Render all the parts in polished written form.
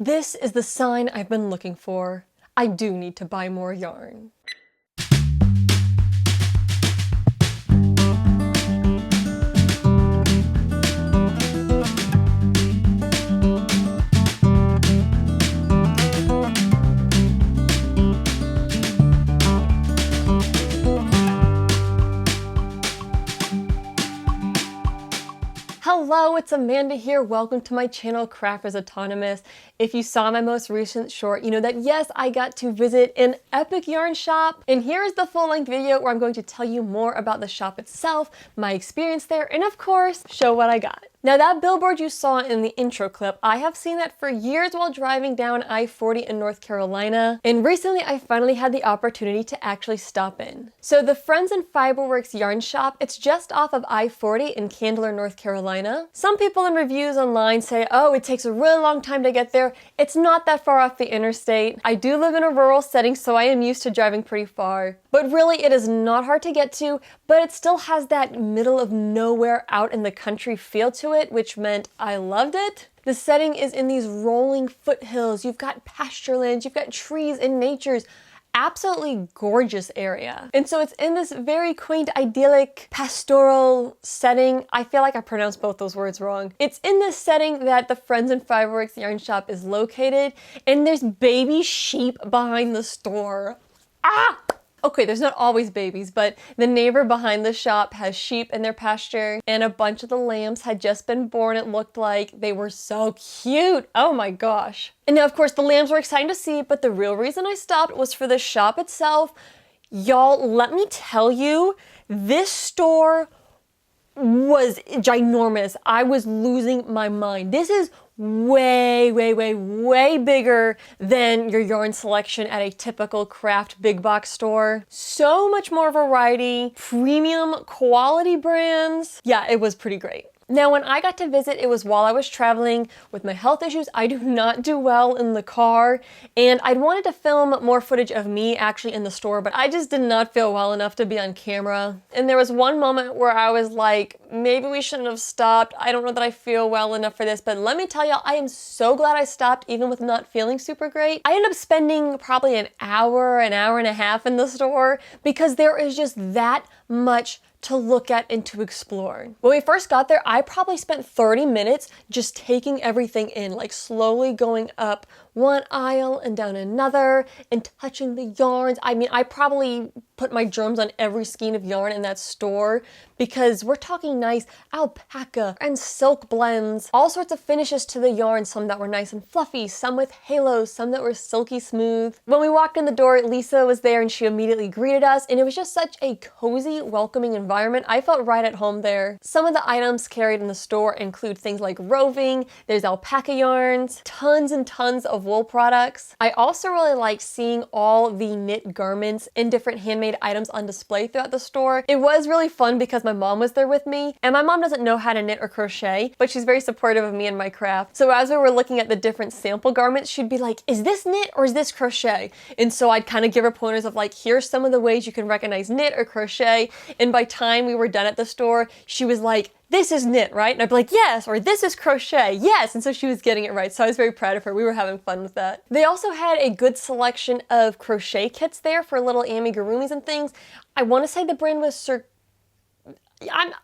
This is the sign I've been looking for. I do need to buy more yarn. Hello, it's Amanda here. Welcome to my channel, Crafters Autonomous. If you saw my most recent short, you know that yes, I got to visit an epic yarn shop. And here is the full-length video where I'm going to tell you more about the shop itself, my experience there, and of course, show what I got. Now that billboard you saw in the intro clip, I have seen that for years while driving down I-40 in North Carolina, and recently I finally had the opportunity to actually stop in. So the Friends Fiberworks yarn shop, it's just off of I-40 in Candler, North Carolina. Some people in reviews online say, oh, it takes a really long time to get there. It's not that far off the interstate. I do live in a rural setting, so I am used to driving pretty far. But really, it is not hard to get to, but it still has that middle of nowhere out in the country feel to it, which meant I loved it. The setting is in these rolling foothills. You've got pasturelands, you've got trees and nature's absolutely gorgeous area. And so it's in this very quaint, idyllic, pastoral setting. I feel like I pronounced both those words wrong. It's in this setting that the Friends Fiberworks yarn shop is located, and there's baby sheep behind the store. Ah! Okay, there's not always babies, but the neighbor behind the shop has sheep in their pasture, and a bunch of the lambs had just been born, it looked like. They were so cute. Oh my gosh. And now, of course, the lambs were exciting to see, but the real reason I stopped was for the shop itself. Y'all, let me tell you, this store was ginormous. I was losing my mind. This is way bigger than your yarn selection at a typical craft big box store. So much more variety, premium quality brands. Yeah, it was pretty great. Now, when I got to visit, it was while I was traveling with my health issues. I do not do well in the car, and I'd wanted to film more footage of me actually in the store, but I just did not feel well enough to be on camera. And there was one moment where I was like, maybe we shouldn't have stopped. I don't know that I feel well enough for this, but let me tell y'all, I am so glad I stopped even with not feeling super great. I ended up spending probably an hour and a half in the store because there is just that much to look at and to explore. When we first got there, I probably spent 30 minutes just taking everything in, like slowly going up one aisle and down another and touching the yarns. I mean, I probably put my germs on every skein of yarn in that store because we're talking nice alpaca and silk blends, all sorts of finishes to the yarn, some that were nice and fluffy, some with halos, some that were silky smooth. When we walked in the door, Lisa was there and she immediately greeted us, and it was just such a cozy, welcoming environment. I felt right at home there. Some of the items carried in the store include things like roving, there's alpaca yarns, tons and tons of wool products. I also really like seeing all the knit garments and different handmade items on display throughout the store. It was really fun because my mom was there with me, and my mom doesn't know how to knit or crochet, but she's very supportive of me and my craft. So as we were looking at the different sample garments, she'd be like, is this knit or is this crochet? And so I'd kind of give her pointers of like, here's some of the ways you can recognize knit or crochet. And by time we were done at the store, she was like, this is knit, right? And I'd be like, yes, or this is crochet, yes. And so she was getting it right. So I was very proud of her. We were having fun with that. They also had a good selection of crochet kits there for little amigurumis and things. I want to say the brand was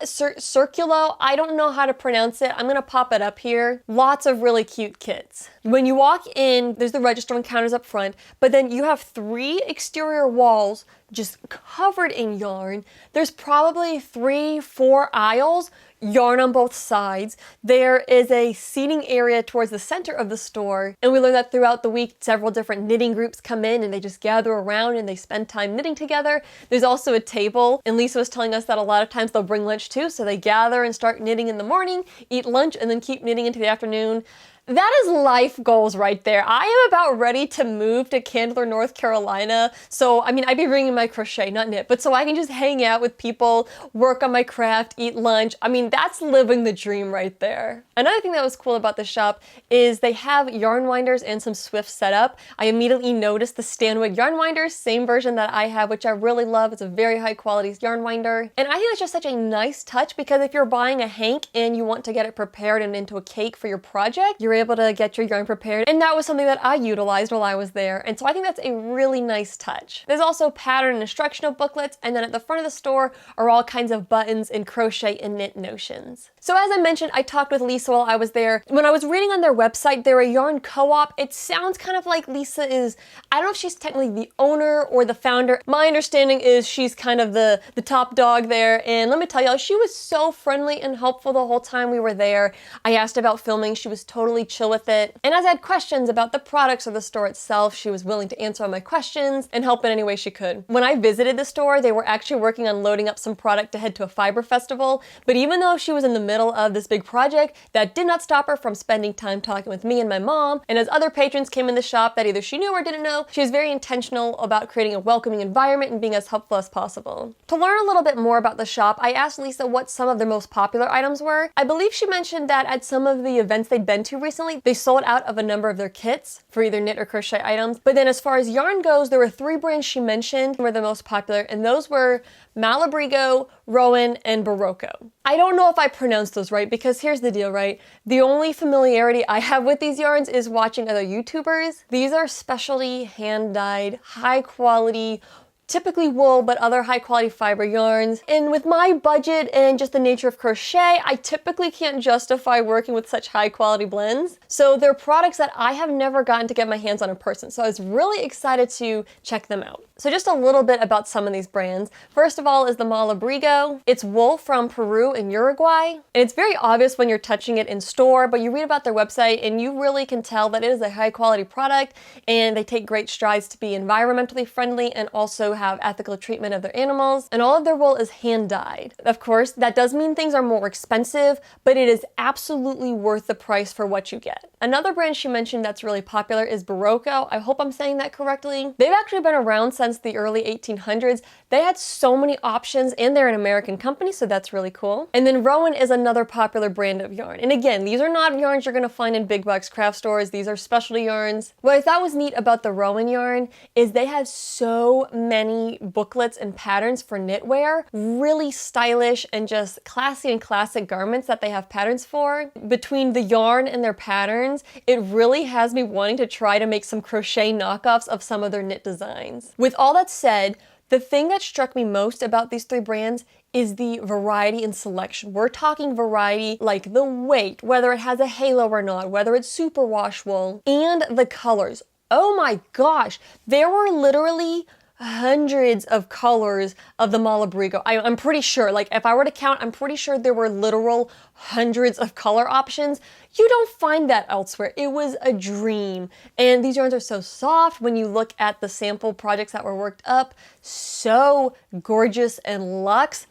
Circulo. I don't know how to pronounce it. I'm gonna pop it up here. Lots of really cute kits. When you walk in, there's the register and counters up front, but then you have 3 exterior walls just covered in yarn. There's probably 3-4 aisles, yarn on both sides. There is a seating area towards the center of the store, and we learned that throughout the week several different knitting groups come in and they just gather around and they spend time knitting together. There's also a table, and Lisa was telling us that a lot of times they'll bring lunch too, so they gather and start knitting in the morning, eat lunch, and then keep knitting into the afternoon. That is life goals right there. I am about ready to move to Candler, North Carolina. So, I mean, I'd be bringing my crochet, not knit, but so I can just hang out with people, work on my craft, eat lunch. I mean, that's living the dream right there. Another thing that was cool about the shop is they have yarn winders and some Swift set up. I immediately noticed the Stanwood yarn winders, same version that I have, which I really love. It's a very high quality yarn winder. And I think it's just such a nice touch because if you're buying a hank and you want to get it prepared and into a cake for your project, you're you're able to get your yarn prepared, and that was something that I utilized while I was there, and so I think that's a really nice touch. There's also pattern and instructional booklets, and then at the front of the store are all kinds of buttons and crochet and knit notions. So as I mentioned, I talked with Lisa while I was there. When I was reading on their website, they're a yarn co-op. It sounds kind of like Lisa is, I don't know if she's technically the owner or the founder. My understanding is she's kind of the top dog there, and let me tell y'all, she was so friendly and helpful the whole time we were there. I asked about filming, she was totally chill with it. And as I had questions about the products or the store itself, she was willing to answer all my questions and help in any way she could. When I visited the store, they were actually working on loading up some product to head to a fiber festival, but even though she was in the middle of this big project, that did not stop her from spending time talking with me and my mom. And as other patrons came in the shop that either she knew or didn't know, she was very intentional about creating a welcoming environment and being as helpful as possible. To learn a little bit more about the shop, I asked Lisa what some of their most popular items were. I believe she mentioned that at some of the events they'd been to recently, they sold out of a number of their kits for either knit or crochet items. But then as far as yarn goes, there were 3 brands she mentioned were the most popular, and those were Malabrigo, Rowan, and Barocco. I don't know if I pronounced those right, because here's the deal, right? The only familiarity I have with these yarns is watching other YouTubers. These are specialty hand-dyed, high-quality, typically wool, but other high quality fiber yarns. And with my budget and just the nature of crochet, I typically can't justify working with such high quality blends. So they're products that I have never gotten to get my hands on in person. So I was really excited to check them out. So just a little bit about some of these brands. First of all is the Malabrigo. It's wool from Peru and Uruguay. And it's very obvious when you're touching it in store, but you read about their website and you really can tell that it is a high quality product, and they take great strides to be environmentally friendly and also have ethical treatment of their animals. And all of their wool is hand dyed. Of course, that does mean things are more expensive, but it is absolutely worth the price for what you get. Another brand she mentioned that's really popular is Barocco. I hope I'm saying that correctly. They've actually been around since the early 1800s. They had so many options, and they're an American company, so that's really cool. And then Rowan is another popular brand of yarn. And again, these are not yarns you're gonna find in big box craft stores. These are specialty yarns. What I thought was neat about the Rowan yarn is they have so many booklets and patterns for knitwear, really stylish and just classy and classic garments that they have patterns for. Between the yarn and their patterns, it really has me wanting to try to make some crochet knockoffs of some of their knit designs. With all that said, the thing that struck me most about these 3 brands is the variety and selection. We're talking variety like the weight, whether it has a halo or not, whether it's superwash wool, and the colors. Oh my gosh, there were literally hundreds of colors of the Malabrigo. I'm pretty sure, like if I were to count, I'm pretty sure there were literal hundreds of color options. You don't find that elsewhere. It was a dream. And these yarns are so soft when you look at the sample projects that were worked up. So gorgeous and luxe.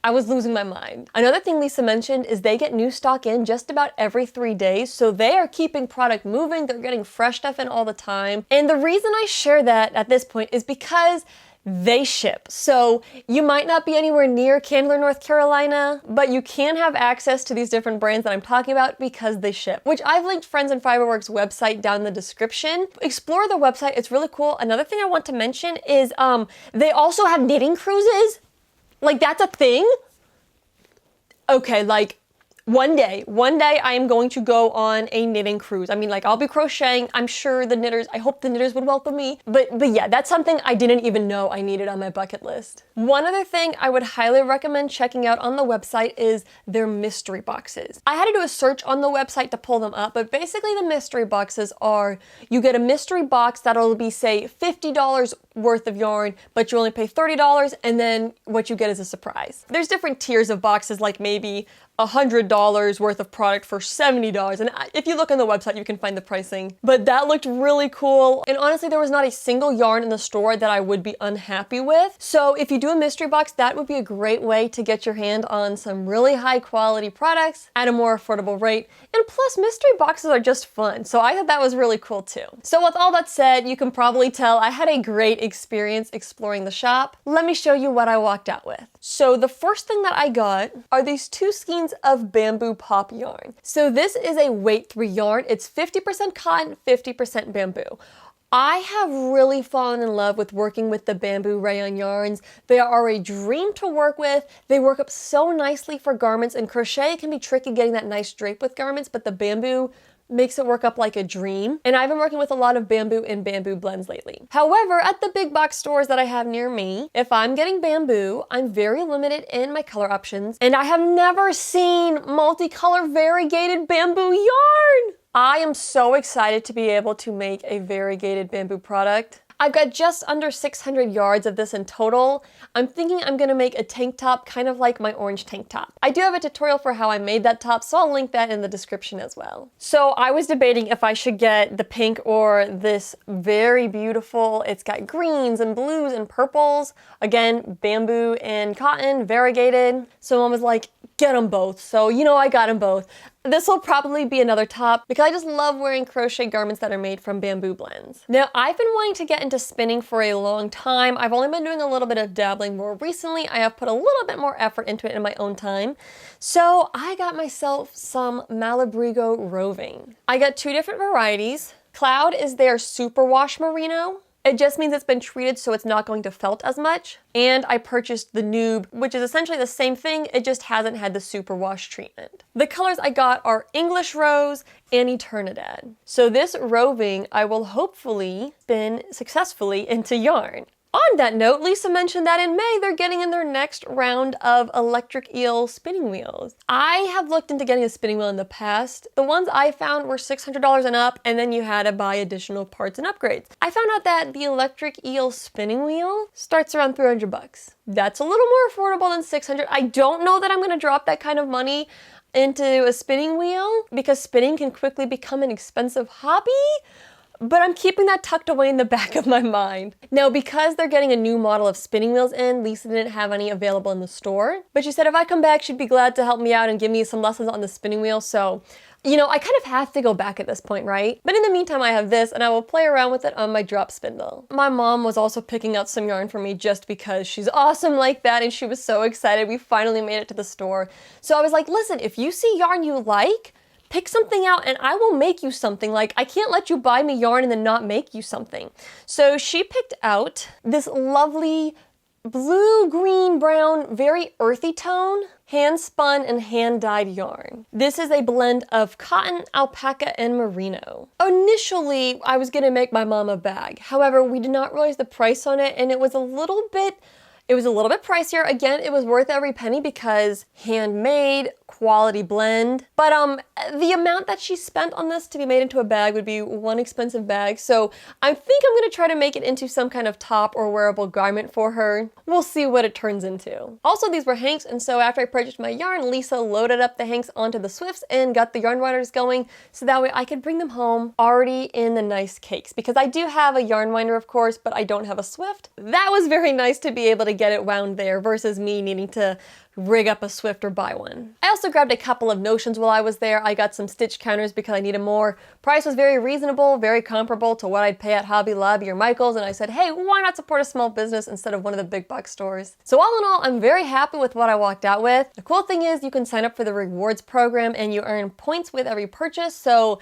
I was losing my mind. Another thing Lisa mentioned is they get new stock in just about every 3 days, so they are keeping product moving. They're getting fresh stuff in all the time. And the reason I share that at this point is because they ship. So you might not be anywhere near Candler, North Carolina, but you can have access to these different brands that I'm talking about because they ship, which I've linked Friends Fiberworks website down in the description. Explore the website, it's really cool. Another thing I want to mention is they also have knitting cruises. Like, that's a thing? Okay, like, one day I am going to go on a knitting cruise. I mean, like, I'll be crocheting. I'm sure the knitters, I hope the knitters would welcome me. But yeah, that's something I didn't even know I needed on my bucket list. One other thing I would highly recommend checking out on the website is their mystery boxes. I had to do a search on the website to pull them up, but basically the mystery boxes are, you get a mystery box that'll be, say, $50 worth of yarn, but you only pay $30, and then what you get is a surprise. There's different tiers of boxes, like maybe $100 worth of product for $70. And if you look on the website, you can find the pricing. But that looked really cool. And honestly, there was not a single yarn in the store that I would be unhappy with. So if you do a mystery box, that would be a great way to get your hand on some really high quality products at a more affordable rate. And plus, mystery boxes are just fun. So I thought that was really cool too. So with all that said, you can probably tell I had a great experience exploring the shop. Let me show you what I walked out with. So the first thing that I got are these 2 skeins of bamboo pop yarn. So this is a weight 3 yarn. It's 50% cotton, 50% bamboo. I have really fallen in love with working with the bamboo rayon yarns. They are a dream to work with. They work up so nicely for garments, and crochet can be tricky getting that nice drape with garments, but the bamboo makes it work up like a dream. And I've been working with a lot of bamboo and bamboo blends lately. However, at the big box stores that I have near me, if I'm getting bamboo, I'm very limited in my color options, and I have never seen multicolor variegated bamboo yarn. I am so excited to be able to make a variegated bamboo product. I've got just under 600 yards of this in total. I'm thinking I'm gonna make a tank top kind of like my orange tank top. I do have a tutorial for how I made that top, so I'll link that in the description as well. So I was debating if I should get the pink or this very beautiful, it's got greens and blues and purples. Again, bamboo and cotton, variegated. So Mom was like, get them both. So you know I got them both. This will probably be another top because I just love wearing crochet garments that are made from bamboo blends. Now, I've been wanting to get into spinning for a long time. I've only been doing a little bit of dabbling more recently. I have put a little bit more effort into it in my own time. So I got myself some Malabrigo roving. I got two different varieties. Cloud is their superwash merino. It just means it's been treated so it's not going to felt as much. And I purchased the Noob, which is essentially the same thing, it just hasn't had the superwash treatment. The colors I got are English Rose and Eternidad. So this roving I will hopefully spin successfully into yarn. On that note, Lisa mentioned that in May they're getting in their next round of electric eel spinning wheels. I have looked into getting a spinning wheel in the past. The ones I found were $600 and up, and then you had to buy additional parts and upgrades. I found out that the electric eel spinning wheel starts around 300 bucks. That's a little more affordable than 600. I don't know that I'm gonna drop that kind of money into a spinning wheel because spinning can quickly become an expensive hobby. But I'm keeping that tucked away in the back of my mind. Now, because they're getting a new model of spinning wheels in, Lisa didn't have any available in the store. But she said if I come back, she'd be glad to help me out and give me some lessons on the spinning wheel. So, you know, I kind of have to go back at this point, right? But in the meantime, I have this and I will play around with it on my drop spindle. My mom was also picking out some yarn for me just because she's awesome like that and she was so excited. We finally made it to the store. So I was like, listen, if you see yarn you like, pick something out and I will make you something. Like, I can't let you buy me yarn and then not make you something. So she picked out this lovely blue, green, brown, very earthy tone, hand spun and hand dyed yarn. This is a blend of cotton, alpaca, and merino. Initially, I was gonna make my mom a bag. However, we did not realize the price on it and it was a little bit pricier. Again, it was worth every penny because handmade, quality blend. But the amount that she spent on this to be made into a bag would be one expensive bag. So I think I'm gonna try to make it into some kind of top or wearable garment for her. We'll see what it turns into. Also, these were hanks, and so after I purchased my yarn, Lisa loaded up the hanks onto the Swifts and got the yarn winders going so that way I could bring them home already in the nice cakes. Because I do have a yarn winder, of course, but I don't have a Swift. That was very nice to be able to get it wound there versus me needing to rig up a Swift or buy one. I also grabbed a couple of notions while I was there. I got some stitch counters because I needed more. Price was very reasonable, very comparable to what I'd pay at Hobby Lobby or Michael's, and I said, hey, why not support a small business instead of one of the big box stores? So all in all, I'm very happy with what I walked out with. The cool thing is you can sign up for the rewards program and you earn points with every purchase, so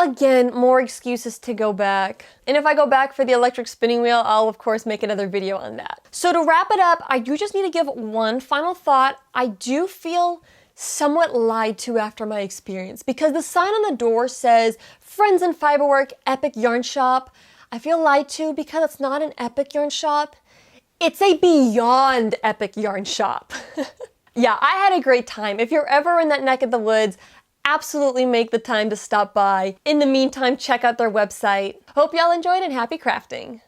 again, more excuses to go back. And if I go back for the electric spinning wheel, I'll of course make another video on that. So to wrap it up, I do just need to give one final thought. I do feel somewhat lied to after my experience because the sign on the door says Friends and Fiberwork Epic Yarn Shop. I feel lied to because it's not an epic yarn shop. It's a beyond epic yarn shop. Yeah, I had a great time. If you're ever in that neck of the woods, absolutely make the time to stop by. In the meantime, check out their website. Hope y'all enjoyed and happy crafting.